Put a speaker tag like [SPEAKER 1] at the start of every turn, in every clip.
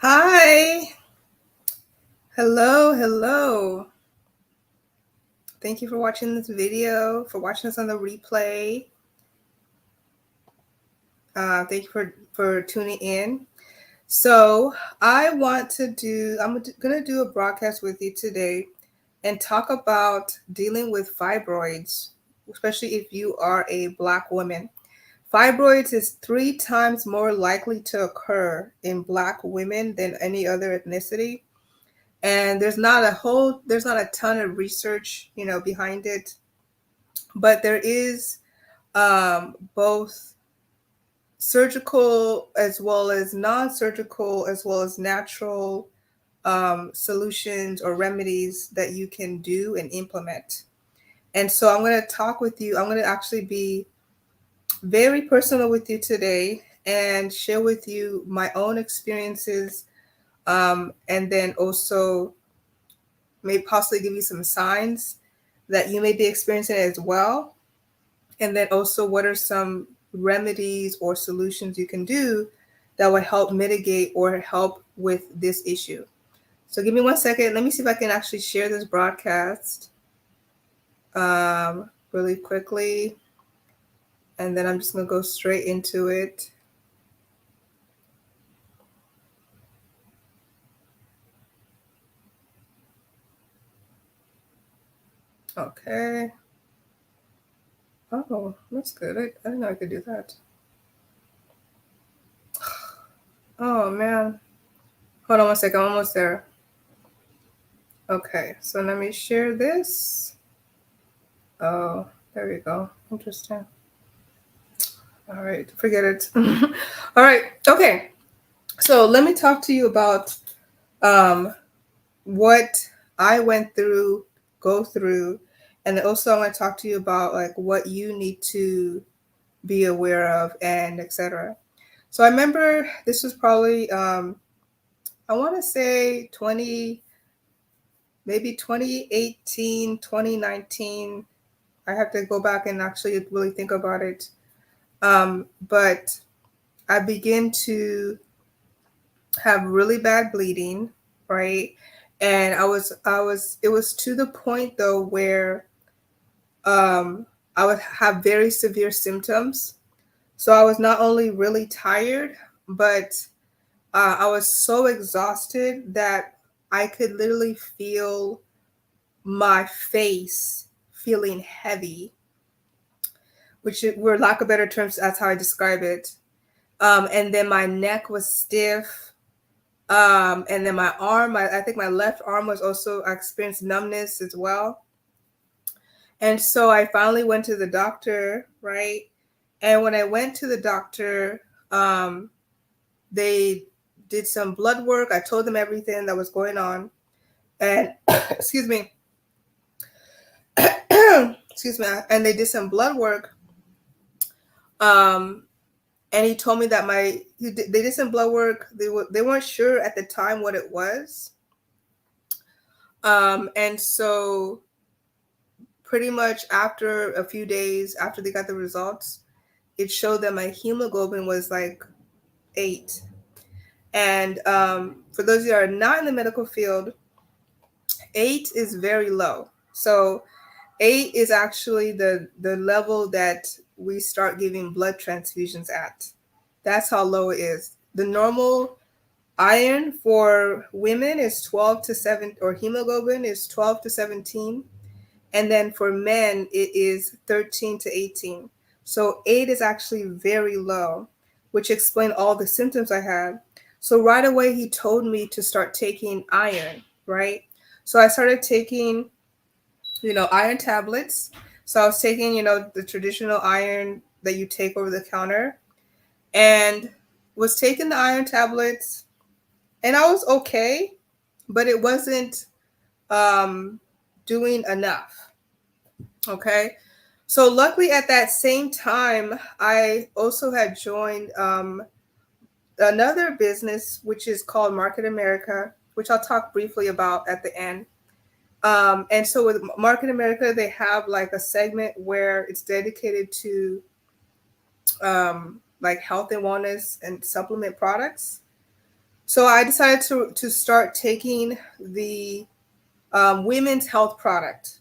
[SPEAKER 1] Hi. Hello. Thank you for watching this video, for watching us on the replay. Thank you for tuning in. So I'm going to do a broadcast with you today and talk about dealing with fibroids, especially if you are a Black woman. Fibroids is 3 times more likely to occur in Black women than any other ethnicity. And there's not a ton of research behind it, but there is both surgical as well as non-surgical as well as natural solutions or remedies that you can do and implement. And so I'm going to talk with you. I'm going to actually be very personal with you today and share with you my own experiences, and then also may possibly give you some signs that you may be experiencing as well. And then also, what are some remedies or solutions you can do that will help mitigate or help with this issue? So give me 1 second. Let me see if I can actually share this broadcast really quickly. And then I'm just going to go straight into it. Okay. Oh, that's good. I didn't know I could do that. Oh, man. Hold on 1 second. I'm almost there. Okay, so let me share this. Oh, there we go. Interesting. All right, forget it. All right, okay. So let me talk to you about what I went through, go through, and also I want to talk to you about like what you need to be aware of and etc. So I remember this was probably I want to say 2018, 2019. I have to go back and actually really think about it. But I begin to have really bad bleeding, right? And it was to the point though where I would have very severe symptoms. So I was not only really tired, but I was so exhausted that I could literally feel my face feeling heavy, which were lack of better terms, that's how I describe it. And then my neck was stiff. And then my arm, I think my left arm was also, I experienced numbness as well. And so I finally went to the doctor, right? And when I went to the doctor, they did some blood work. I told them everything that was going on. And excuse me. Excuse me. And they did some blood work. And he told me that they did some blood work. They weren't sure at the time what it was. And so pretty much after a few days after they got the results, it showed that my hemoglobin was like 8. And for those of you who are not in the medical field, 8 is very low. So 8 is actually the level that we start giving blood transfusions at. That's how low it is. The normal iron for women is 12 to 7, or hemoglobin is 12 to 17. And then for men, it is 13 to 18. So 8 is actually very low, which explained all the symptoms I had. So right away, he told me to start taking iron, right? So I started taking, iron tablets. So I was taking, the traditional iron that you take over the counter, and was taking the iron tablets, and I was okay, but it wasn't doing enough. Okay. So luckily at that same time, I also had joined another business, which is called Market America, which I'll talk briefly about at the end. And so with Market America, they have like a segment where it's dedicated to like health and wellness and supplement products. So I decided to start taking the women's health product.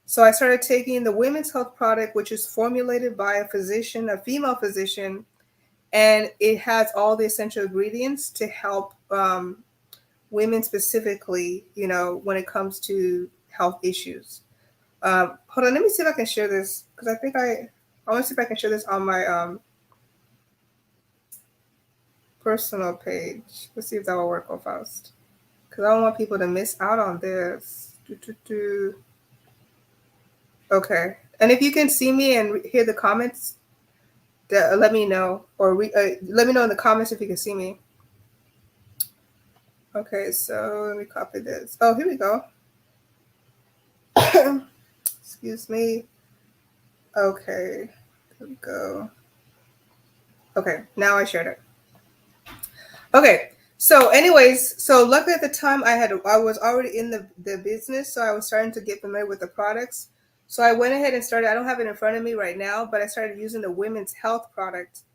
[SPEAKER 1] So I started taking the women's health product, which is formulated by a physician, a female physician, and it has all the essential ingredients to help women specifically, when it comes to health issues. Hold on, let me see if I can share this because I want to see if I can share this on my personal page. Let's see if that will work real fast because I don't want people to miss out on this. Okay, and if you can see me and hear the comments, let me know, or let me know in the comments if you can see me. Okay, so let me copy this. Oh, here we go. Excuse me. Okay, there we go. Okay, now I shared it. Okay, so anyways, so luckily at the time I was already in the business, so I was starting to get familiar with the products. So I went ahead and started. I don't have it in front of me right now, but I started using the women's health product,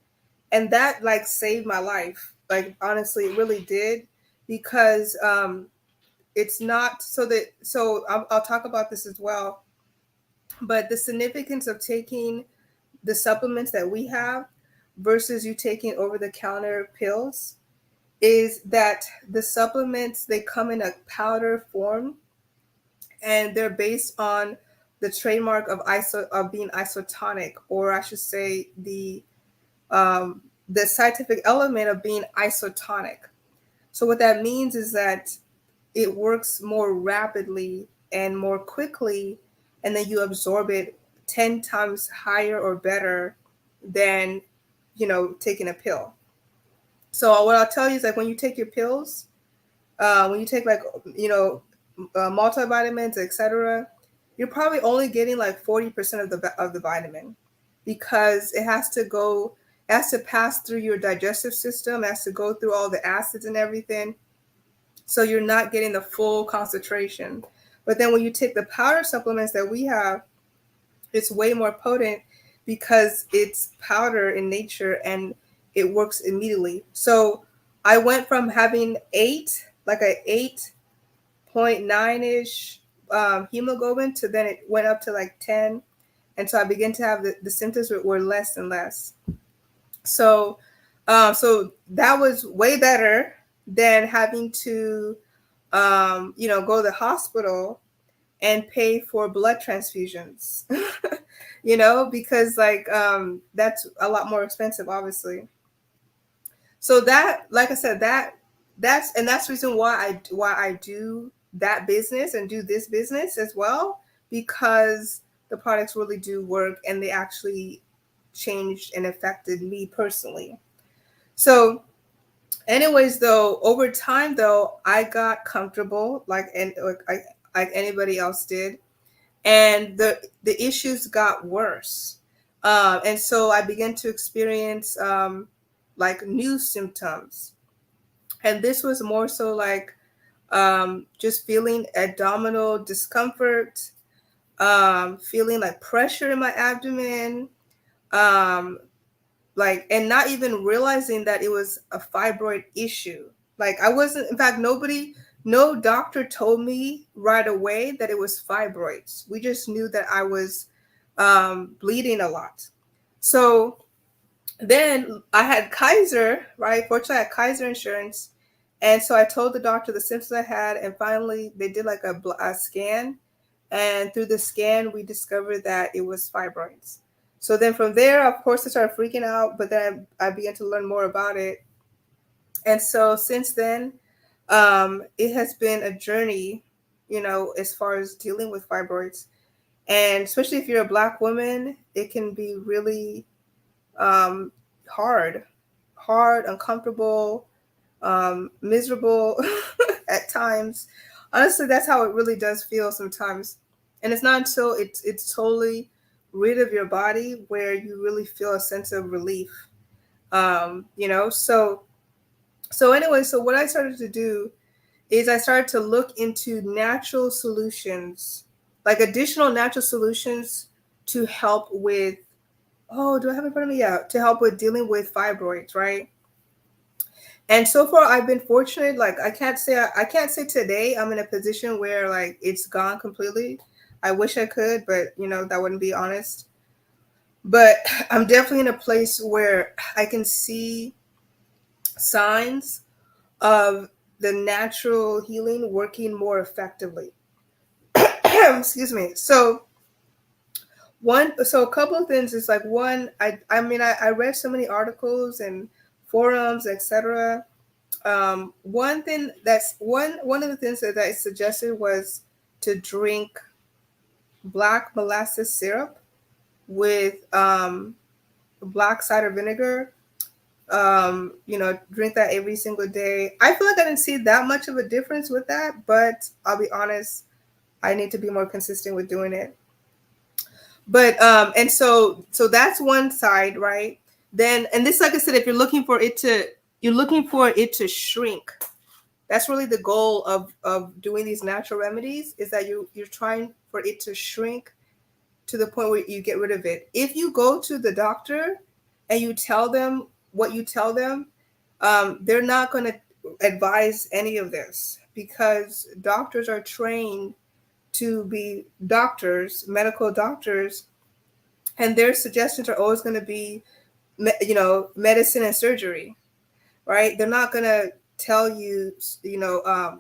[SPEAKER 1] and that like saved my life. Like honestly, it really did, because it's not so that so I'll talk about this as well. But the significance of taking the supplements that we have versus you taking over the counter pills is that the supplements, they come in a powder form, and they're based on the trademark of being isotonic, or I should say the scientific element of being isotonic. So what that means is that it works more rapidly and more quickly, and then you absorb it 10 times higher or better than taking a pill. So what I'll tell you is, like, when you take your pills, when you take, like, multivitamins, etc., you're probably only getting like 40% of the vitamin, because it has to pass through your digestive system, it has to go through all the acids and everything. So you're not getting the full concentration. But then when you take the powder supplements that we have, it's way more potent because it's powder in nature and it works immediately. So I went from having like a 8.9-ish hemoglobin, to then it went up to like 10. And so I began to have the symptoms were less and less. So that was way better than having to go to the hospital and pay for blood transfusions, because like that's a lot more expensive, obviously. So that, like I said, that's the reason why I do that business and do this business as well, because the products really do work and they actually changed and affected me personally. So anyways, though, over time, though, I got comfortable, like anybody else did, and the issues got worse, and so I began to experience like new symptoms, and this was more so like just feeling abdominal discomfort, feeling like pressure in my abdomen, um, like, and not even realizing that it was a fibroid issue. Like, I wasn't, in fact, no doctor told me right away that it was fibroids. We just knew that I was bleeding a lot. So then I had Kaiser, right? Fortunately, I had Kaiser insurance. And so I told the doctor the symptoms I had, and finally they did like a scan. And through the scan, we discovered that it was fibroids. So then from there, of course, I started freaking out, but then I began to learn more about it. And so since then, it has been a journey, as far as dealing with fibroids. And especially if you're a Black woman, it can be really um, hard, uncomfortable, miserable at times. Honestly, that's how it really does feel sometimes. And it's not until it's totally rid of your body where you really feel a sense of relief. So anyway, so what I started to do is I started to look into natural solutions, like additional natural solutions to help with, oh, do I have it in front of me? Yeah, to help with dealing with fibroids, right? And so far I've been fortunate. Like I can't say today I'm in a position where like it's gone completely. I wish I could, but that wouldn't be honest. But I'm definitely in a place where I can see signs of the natural healing working more effectively. Excuse me. So a couple of things is like one, I read so many articles and forums, etc. One thing that's one of the things that I suggested was to drink black molasses syrup with black cider vinegar. Drink that every single day. I feel like I didn't see that much of a difference with that, but I'll be honest, I need to be more consistent with doing it. But and so that's one side, right? Then, and this, like I said, if you're looking for it to shrink, that's really the goal of doing these natural remedies, is that you're trying for it to shrink to the point where you get rid of it. If you go to the doctor and you tell them what you tell them, they're not going to advise any of this, because doctors are trained to be doctors, medical doctors, and their suggestions are always going to be, medicine and surgery, right? They're not going to tell you,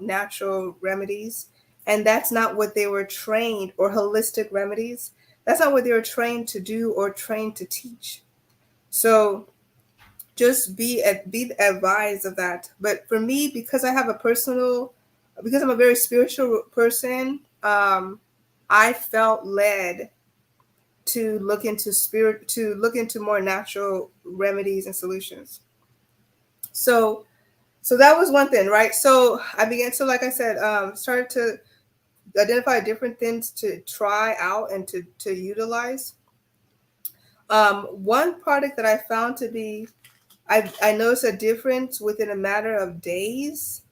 [SPEAKER 1] natural remedies. And that's not what they were trained, or holistic remedies. That's not what they were trained to do or trained to teach. So just be advised of that. But for me, because I'm a very spiritual person, I felt led to look into more natural remedies and solutions. So so that was one thing, right? So I began to, like I said, started to identify different things to try out and to utilize. One product that I found to be, I noticed a difference within a matter of days,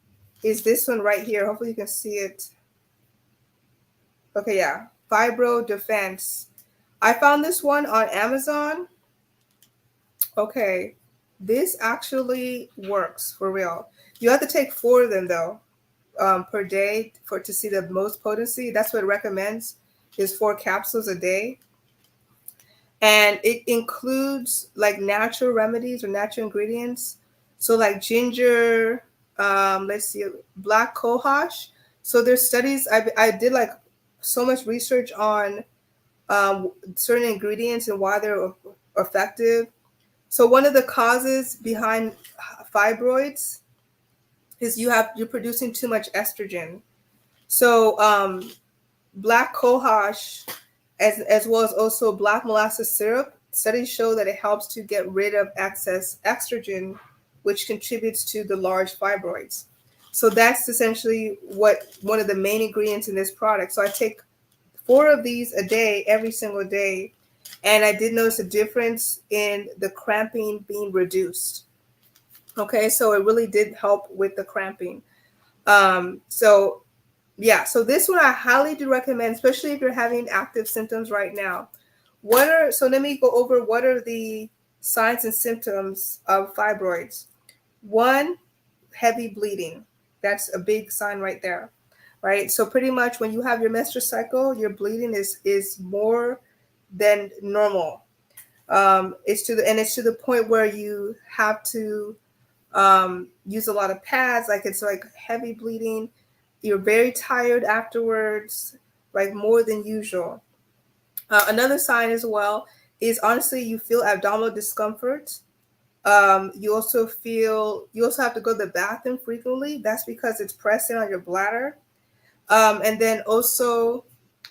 [SPEAKER 1] is this one right here. Hopefully you can see it. Okay, yeah, Fibro Defense. I found this one on Amazon. Okay, this actually works for real. You have to take 4 of them though, per day for to see the most potency. That's what it recommends, is 4 capsules a day, and it includes like natural remedies or natural ingredients. So like ginger, let's see, black cohosh. So there's studies. I did like so much research on certain ingredients and why they're effective. So one of the causes behind fibroids is you're producing too much estrogen. So black cohosh, as well as also black molasses syrup, studies show that it helps to get rid of excess estrogen, which contributes to the large fibroids. So that's essentially what one of the main ingredients in this product. So I take 4 of these a day, every single day, and I did notice a difference in the cramping being reduced. Okay, so it really did help with the cramping. So yeah, so this one I highly do recommend, especially if you're having active symptoms right now. So let me go over what are the signs and symptoms of fibroids. One, heavy bleeding. That's a big sign right there, right? So pretty much when you have your menstrual cycle, your bleeding is more than normal. It's to the point where you have to use a lot of pads. Like it's like heavy bleeding. You're very tired afterwards, like more than usual. Another sign as well is, honestly, you feel abdominal discomfort. You also have to go to the bathroom frequently. That's because it's pressing on your bladder. And then also, I'm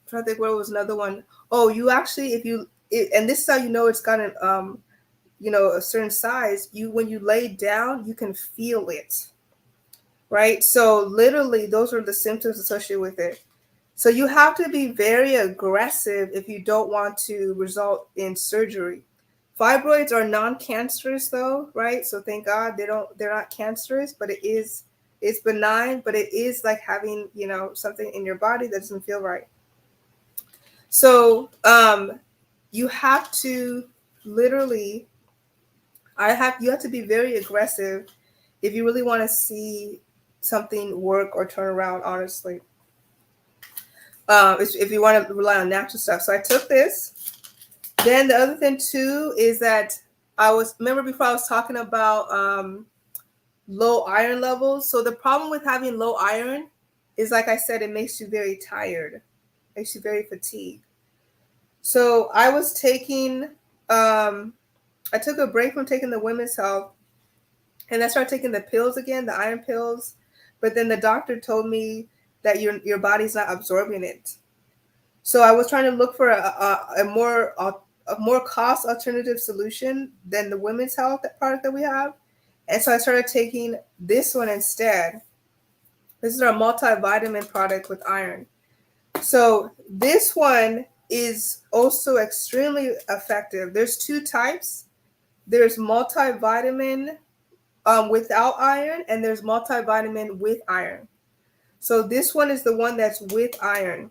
[SPEAKER 1] trying to think, where was another one? Oh, you actually, and this is how you know it's got a certain size. When you lay down, you can feel it, right? So literally, those are the symptoms associated with it. So you have to be very aggressive if you don't want to result in surgery. Fibroids are non-cancerous though, right? So thank God they're not cancerous, but it's benign, but it is like having, something in your body that doesn't feel right. So you have to literally you have to be very aggressive if you really want to see something work or turn around, honestly. If you want to rely on natural stuff. So I took this. Then the other thing too is that remember before I was talking about low iron levels. So the problem with having low iron is, like I said, it makes you very tired, makes you very fatigued. So I took a break from taking the women's health, and I started taking the pills again, the iron pills. But then the doctor told me that your body's not absorbing it. So I was trying to look for a more cost alternative solution than the women's health product that we have. And so I started taking this one instead. This is our multivitamin product with iron. So this one is also extremely effective. There's two types. There's multivitamin without iron, and there's multivitamin with iron. So this one is the one that's with iron.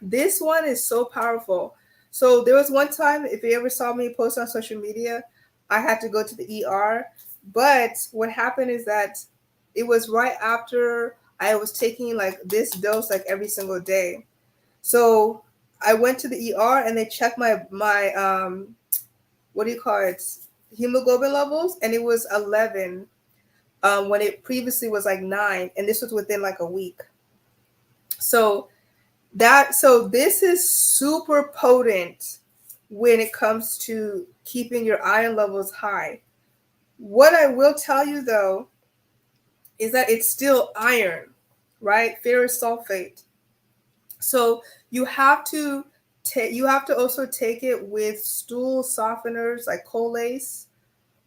[SPEAKER 1] This one is so powerful. So there was one time, if you ever saw me post on social media, I had to go to the ER. But what happened is that it was right after I was taking like this dose like every single day. So I went to the ER and they checked my what do you call it, hemoglobin levels, and it was 11 when it previously was like 9, and this was within like a week. So this is super potent when it comes to keeping your iron levels high. What I will tell you though is that it's still iron, right? Ferrous sulfate. So you have to also take it with stool softeners like Colace.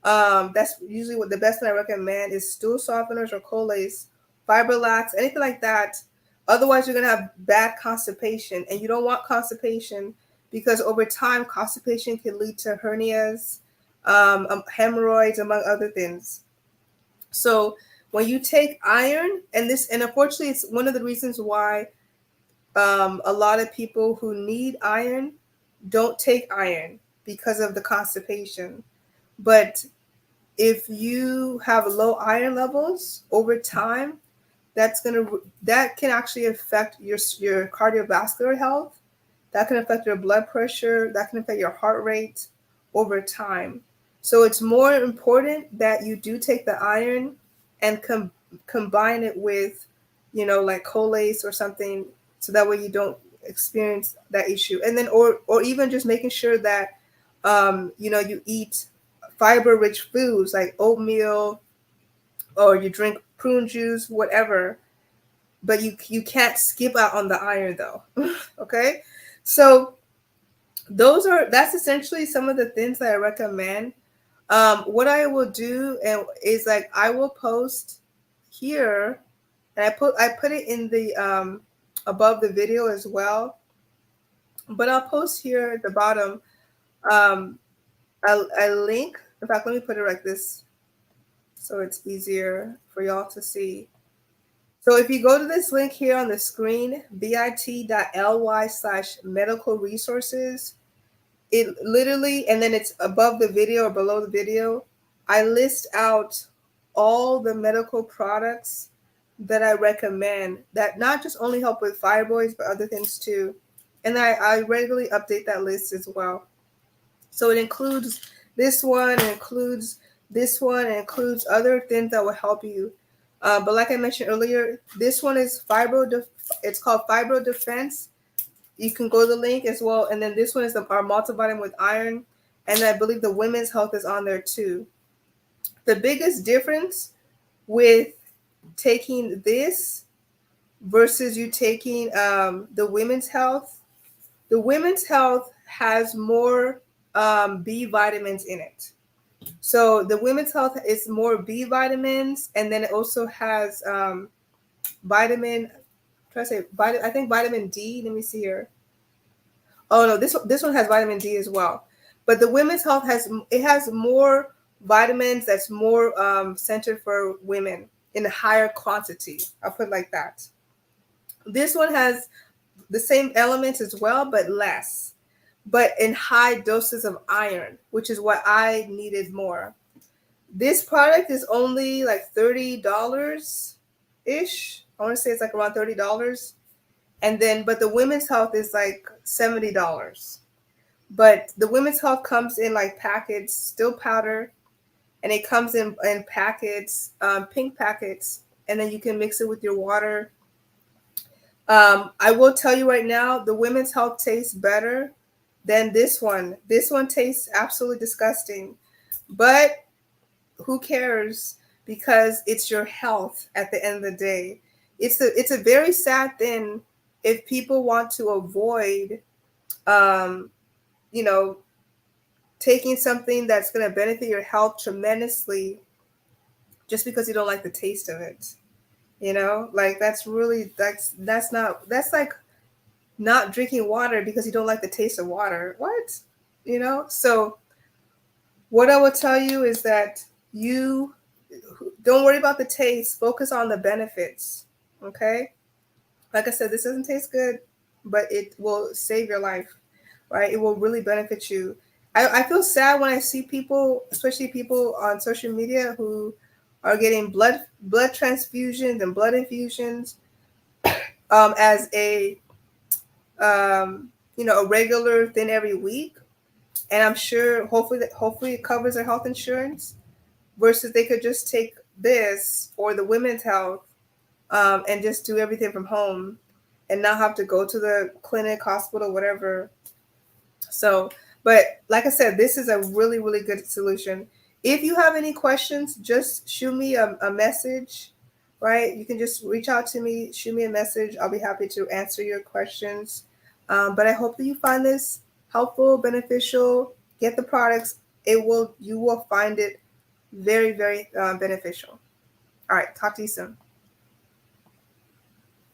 [SPEAKER 1] That's usually what the best thing I recommend is stool softeners or Colace, Fibrolax, anything like that. Otherwise, you're gonna have bad constipation, and you don't want constipation because over time, constipation can lead to hernias, hemorrhoids, among other things. So when you take iron, and unfortunately, it's one of the reasons why a lot of people who need iron don't take iron because of the constipation. But if you have low iron levels over time, that can actually affect your cardiovascular health. That can affect your blood pressure. That can affect your heart rate over time. So it's more important that you do take the iron and combine it with, like Colace or something, so that way you don't experience that issue. And then, or even just making sure that, you eat fiber-rich foods like oatmeal, or you drink prune juice, whatever. But you can't skip out on the iron though. Okay, so that's essentially some of the things that I recommend. What I will do is like I will post here, and I put it in the above the video as well. But I'll post here at the bottom a link. In fact, let me put it like this so it's easier for y'all to see. So if you go to this link here on the screen, bit.ly/medical resources, it literally, and then it's above the video or below the video, I list out all the medical products that I recommend that not just only help with fibroids, but other things too. And I regularly update that list as well. So it includes this one, it includes this one, it includes other things that will help you. But like I mentioned earlier, this one is it's called Fibro Defense. You can go to the link as well. And then this one is our multivitamin with iron. And I believe the women's health is on there too. The biggest difference with taking this versus you taking the women's health has more B vitamins in it. So the women's health is more B vitamins, and then it also has vitamin. I think vitamin D. Let me see here. Oh no, this one has vitamin D as well. But the women's health has more vitamins that's more centered for women in a higher quantity. I'll put it like that. This one has the same elements as well, but less, but in high doses of iron, which is what I needed more. This product is only like $30 ish. I want to say it's like around $30. And then, but the women's health is like $70. But the women's health comes in like packets, still powder, and it comes in packets, pink packets, and then you can mix it with your water. I will tell you right now, the women's health tastes better than this one. This one tastes absolutely disgusting, but who cares? Because it's your health at the end of the day. It's a very sad thing if people want to avoid, um, you know, taking something that's going to benefit your health tremendously just because you don't like the taste of it. Like that's like not drinking water because you don't like the taste of water. What? So what I will tell you is that you don't worry about the taste, focus on the benefits. Okay? Like I said, this doesn't taste good, but it will save your life, right? It will really benefit you. I feel sad when I see people, especially people on social media, who are getting blood transfusions and blood infusions as a regular thing every week. And I'm sure, hopefully it covers their health insurance, versus they could just take this or the women's health, and just do everything from home and not have to go to the clinic, hospital, whatever. So, but like I said, this is a really, really good solution. If you have any questions, just shoot me a message, right? You can just reach out to me, shoot me a message. I'll be happy to answer your questions. But I hope that you find this helpful, beneficial. Get the products. You will find it very, very beneficial. All right. Talk to you soon.